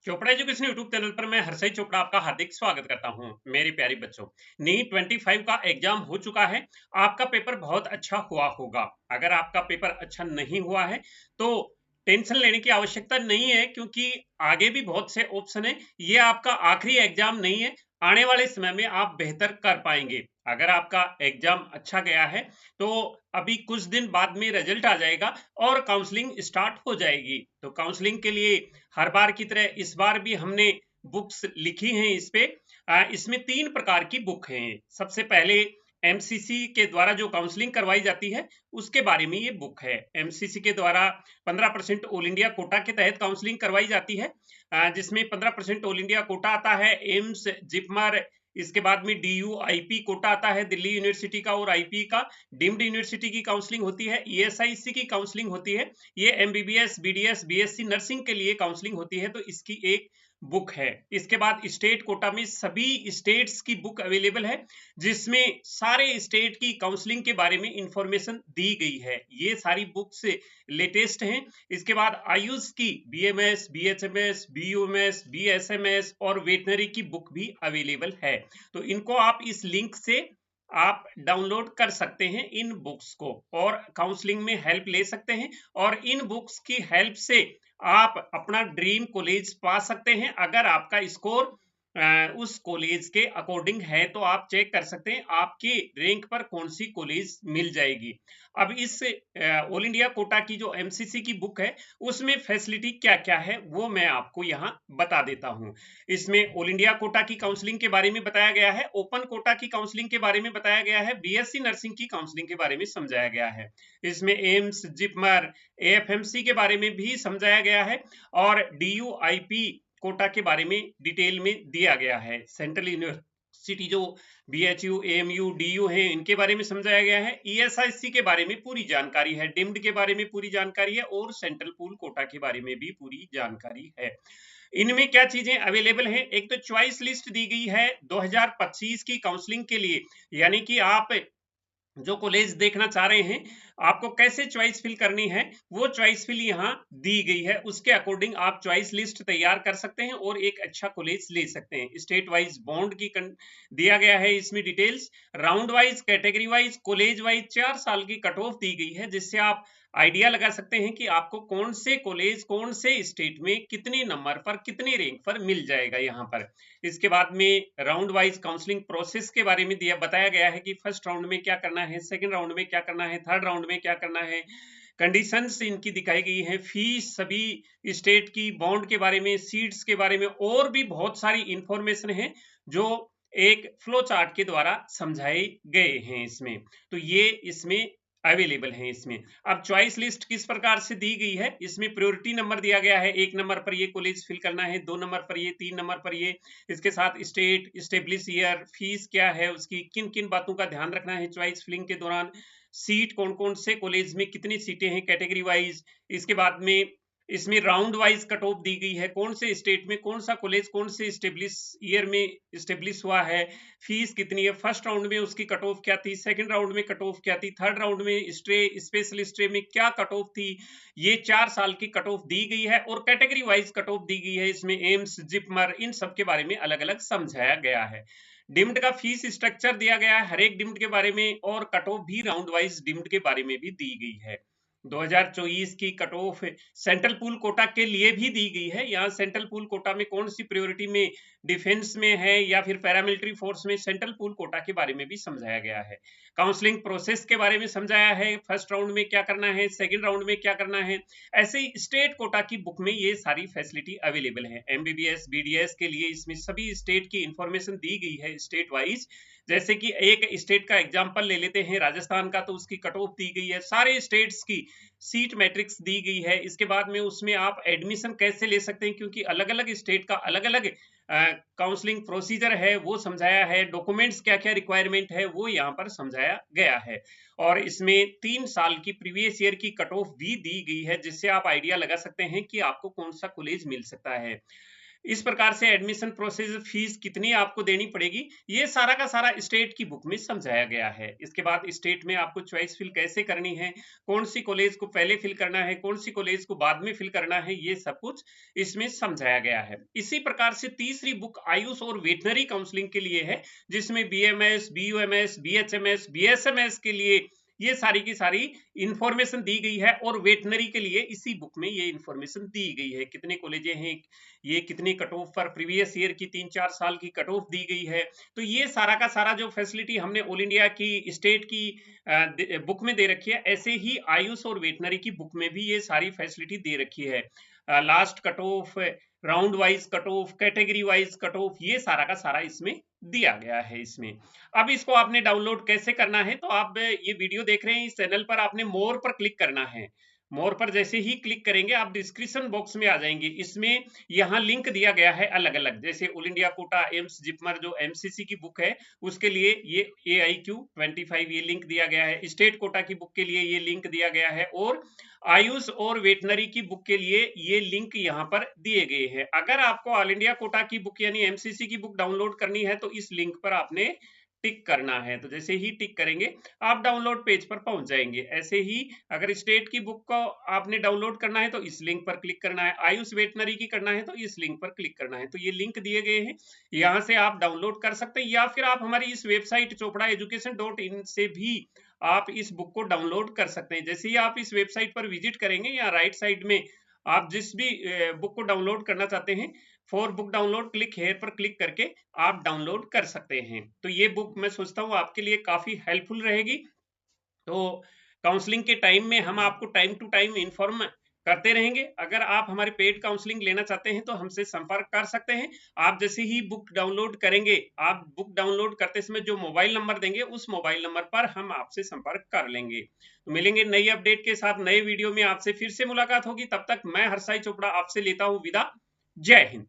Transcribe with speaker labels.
Speaker 1: Chopra education YouTube channel पर मैं हर्षय चोपड़ा आपका हार्दिक स्वागत करता हूं। मेरे प्यारे बच्चों, नीट 25 का एग्जाम हो चुका है। आपका पेपर बहुत अच्छा हुआ होगा। अगर आपका पेपर अच्छा नहीं हुआ है तो टेंशन लेने की आवश्यकता नहीं है, क्योंकि आगे भी बहुत से ऑप्शन है। ये आपका आखिरी एग्जाम नहीं है। आने वाले समय में आप बेहतर कर पाएंगे। अगर आपका एग्जाम अच्छा गया है तो अभी कुछ दिन बाद में रिजल्ट आ जाएगा और काउंसलिंग स्टार्ट हो जाएगी। तो काउंसलिंग के लिए हर बार की तरह इस बार भी हमने बुक्स लिखी हैं इस पे। इसमें 3 प्रकार की बुक हैं। सबसे पहले एमसीसी के द्वारा जो काउंसलिंग करवाई जाती है उसके बारे में ये बुक है। एमसीसी के द्वारा 15% ऑल इंडिया कोटा के तहत काउंसलिंग करवाई जाती है, जिसमें 15% ऑल इंडिया कोटा आता है। एम्स, जिपमर, इसके बाद में डीयू आईपी कोटा आता है दिल्ली यूनिवर्सिटी का, और आईपी का डीम्ड यूनिवर्सिटी की काउंसलिंग होती है। ईएसआईसी की काउंसलिंग होती है। ये एमबीबीएस, बीडीएस, बीएससी नर्सिंग के लिए काउंसलिंग होती है। तो इसकी एक बुक है। इसके बाद स्टेट कोटा में सभी स्टेट्स की बुक अवेलेबल है, जिसमें सारे स्टेट की काउंसलिंग के बारे में इंफॉर्मेशन दी गई है। ये सारी बुक्स लेटेस्ट हैं। इसके बाद आयुष की बीएमएस, बीएचएमएस, बीयूएमएस, बीएसएमएस और वेटनरी की बुक भी अवेलेबल है। तो इनको आप इस लिंक से आप डाउनलोड कर सकते हैं इन बुक्स को, और काउंसलिंग में हेल्प ले सकते हैं। और इन बुक्स की हेल्प से आप अपना ड्रीम कॉलेज पा सकते हैं। अगर आपका स्कोर उस कॉलेज के अकॉर्डिंग है तो आप चेक कर सकते हैं आपकी रैंक पर कौन सी कॉलेज मिल जाएगी। अब इस ऑल इंडिया कोटा की जो एमसीसी की बुक है उसमें फैसिलिटी क्या क्या है वो मैं आपको यहाँ बता देता हूँ। इसमें ऑल इंडिया कोटा की काउंसलिंग के बारे में बताया गया है, ओपन कोटा की काउंसलिंग के बारे में बताया गया है, बीएससी नर्सिंग की काउंसलिंग के बारे में समझाया गया है। इसमें एम्स, जिपमर, एएफएमसी के बारे में भी समझाया गया है, और डीयूआईपी कोटा के बारे में डिटेल में दिया गया है। सेंट्रल यूनिवर्सिटी जो बीएचयू, एएमयू, डीयू हैं, इनके बारे में समझाया गया है। ईएसआईसी के बारे में पूरी जानकारी है, डिम्ड के बारे में पूरी जानकारी है, और सेंट्रल पूल कोटा के बारे में भी पूरी जानकारी है। इनमें क्या चीजें अवेलेबल हैं? एक तो चॉइस लिस्ट दी गई है 2025 की काउंसलिंग के लिए, यानी कि आप जो कॉलेज देखना चाह रहे हैं आपको कैसे चॉइस फिल करनी है वो चॉइस फिल यहाँ दी गई है। उसके अकॉर्डिंग आप चॉइस लिस्ट तैयार कर सकते हैं और एक अच्छा कॉलेज ले सकते हैं। स्टेट वाइज बॉन्ड की दिया गया है इसमें details. Round wise, category wise, college wise 4 साल की कट ऑफ दी गई है, जिससे आप आइडिया लगा सकते हैं कि आपको कौन से कॉलेज कौन से स्टेट में कितने नंबर पर कितने रैंक पर मिल जाएगा यहाँ पर। इसके बाद में राउंड वाइज काउंसलिंग प्रोसेस के बारे में बताया गया है कि फर्स्ट राउंड में क्या करना है, सेकंड राउंड में क्या करना है, थर्ड राउंड में क्या करना है। कंडीशंस इनकी दिखाई गई है, फीस सभी स्टेट की, बॉन्ड के बारे में, सीट्स के बारे में, और भी बहुत सारी इंफॉर्मेशन है जो एक फ्लो चार्ट के द्वारा समझाए गए हैं इसमें। तो ये इसमें अवेलेबल है इसमें। अब चॉइस लिस्ट किस प्रकार से दी गई है, इसमें प्रायोरिटी नंबर दिया गया है। 1 नंबर पर ये कॉलेज फिल करना है, 2 नंबर पर ये, 3 नंबर पर ये। इसके साथ स्टेट, स्टेब्लिश ईयर, फीस क्या है उसकी, किन किन बातों का ध्यान रखना है चॉइस फिलिंग के दौरान, सीट कौन कौन से कॉलेज में कितनी सीटें हैं कैटेगरी वाइज। इसके बाद में इसमें round wise cut of the गई है, कौन से स्टेट में कौन सा कॉलेज कौन से स्टेब्लिश ईयर में स्टेब्लिश हुआ है, फीस कितनी है, फर्स्ट राउंड में उसकी कट ऑफ क्या थी, सेकंड राउंड में कट ऑफ क्या थी, थर्ड राउंड में स्टे, स्पेशल स्टे में क्या कट ऑफ थी। ये 4 साल की कट ऑफ दी गई है, और category wise cut of the गई है। इसमें एम्स, जिपमर, इन सब के बारे में अलग अलग समझाया गया है। डिम्ड का फीस स्ट्रक्चर दिया गया है हर एक डिम्ड के बारे में, और कट ऑफ भी राउंड वाइज डिम्ड के बारे में भी दी गई है। 2024 की cut off central pool quota के लिए भी दी गई है। यहाँ सेंट्रल पूल कोटा में कौन सी प्रायोरिटी में, डिफेंस में है या फिर पैरामिलिट्री फोर्स में, सेंट्रल पूल कोटा के बारे में भी समझाया गया है। काउंसलिंग प्रोसेस के बारे में समझाया है, फर्स्ट राउंड में क्या करना है, सेकंड राउंड में क्या करना है। ऐसे ही स्टेट कोटा की बुक में ये सारी फैसिलिटी अवेलेबल है। एमबीबीएस, बीडीएस के लिए इसमें सभी स्टेट की इंफॉर्मेशन दी गई है स्टेट वाइज। जैसे कि एक स्टेट का एग्जांपल ले लेते हैं राजस्थान का, तो उसकी कट ऑफ दी गई है, सारे स्टेट्स की सीट मैट्रिक्स दी गई है। इसके बाद में उसमें आप एडमिशन कैसे ले सकते हैं, क्योंकि अलग अलग स्टेट का अलग अलग काउंसलिंग प्रोसीजर है वो समझाया है। डॉक्यूमेंट्स क्या क्या रिक्वायरमेंट है वो यहाँ पर समझाया गया है। और इसमें 3 साल की प्रीवियस ईयर की कट ऑफ भी दी गई है, जिससे आप आइडिया लगा सकते हैं कि आपको कौन सा कॉलेज मिल सकता है। इस प्रकार से एडमिशन प्रोसेस, फीस कितनी आपको देनी पड़ेगी, ये सारा का सारा स्टेट की बुक में समझाया गया है। इसके बाद स्टेट में आपको चॉइस फिल कैसे करनी है, कौन सी कॉलेज को पहले फिल करना है, कौन सी कॉलेज को बाद में फिल करना है, ये सब कुछ इसमें समझाया गया है। इसी प्रकार से तीसरी बुक आयुष और वेटनरी काउंसलिंग के लिए है, जिसमें बीएमएस, बीयूएमएस, बीएचएमएस, बीएसएमएस के लिए ये सारी की सारी इंफॉर्मेशन दी गई है, और वेटनरी के लिए इसी बुक में ये इंफॉर्मेशन दी गई है। कितने कॉलेजें हैं, ये कितनी कट ऑफ पर प्रीवियस ईयर की 3-4 साल की कट ऑफ दी गई है। तो ये सारा का सारा जो फैसिलिटी हमने ऑल इंडिया की स्टेट की बुक में दे रखी है, ऐसे ही आयुष और वेटनरी की बुक में भी ये सारी फैसिलिटी दे रखी है। Last cut off, round wise cut off, category wise cut off, ये सारा का सारा इसमें दिया गया है इसमें। अब इसको आपने डाउनलोड कैसे करना है, तो आप ये वीडियो देख रहे हैं, इस चैनल पर आपने मोर पर क्लिक करना है। मोर पर जैसे ही क्लिक करेंगे आप डिस्क्रिप्शन बॉक्स में आ जाएंगे। इसमें यहाँ लिंक दिया गया है अलग अलग, जैसे all India quota, AIIMS, JIPMER जो एमसीसी की बुक है उसके लिए ये AIQ25 ये लिंक दिया गया है। स्टेट कोटा की बुक के लिए ये लिंक दिया गया है, और आयुष और वेटनरी की बुक के लिए ये लिंक यहाँ पर दिए गए हैं। अगर आपको ऑल इंडिया कोटा की बुक यानी एमसीसी की बुक डाउनलोड करनी है तो इस लिंक पर आपने टिक करना है। तो जैसे ही टिक करेंगे आप डाउनलोड पेज पर पहुंच जाएंगे। ऐसे ही अगर स्टेट की बुक को आपने डाउनलोड करना है तो इस लिंक पर क्लिक करना है, आयुष वेटनरी की करना है तो इस लिंक पर क्लिक करना है। तो ये लिंक दिए गए हैं, यहाँ से आप डाउनलोड कर सकते हैं, या फिर आप हमारी इस वेबसाइट chopraeducation.in से भी आप इस बुक को डाउनलोड कर सकते हैं। जैसे ही आप इस वेबसाइट पर विजिट करेंगे, या राइट साइड में आप जिस भी बुक को डाउनलोड करना चाहते हैं, for book download click here पर क्लिक करके आप डाउनलोड कर सकते हैं। तो ये बुक मैं सोचता हूँ आपके लिए काफी हेल्पफुल रहेगी। तो काउंसलिंग के टाइम में हम आपको टाइम टू टाइम इन्फॉर्म करते रहेंगे। अगर आप हमारे पेड काउंसलिंग लेना चाहते हैं तो हमसे संपर्क कर सकते हैं। आप जैसे ही बुक डाउनलोड करेंगे, आप बुक डाउनलोड करते समय जो मोबाइल नंबर देंगे उस मोबाइल नंबर पर हम आपसे संपर्क कर लेंगे। तो मिलेंगे नई अपडेट के साथ, नए वीडियो में आपसे फिर से मुलाकात होगी। तब तक मैं हर्षाई चोपड़ा आपसे लेता हूं विदा। जय हिंद।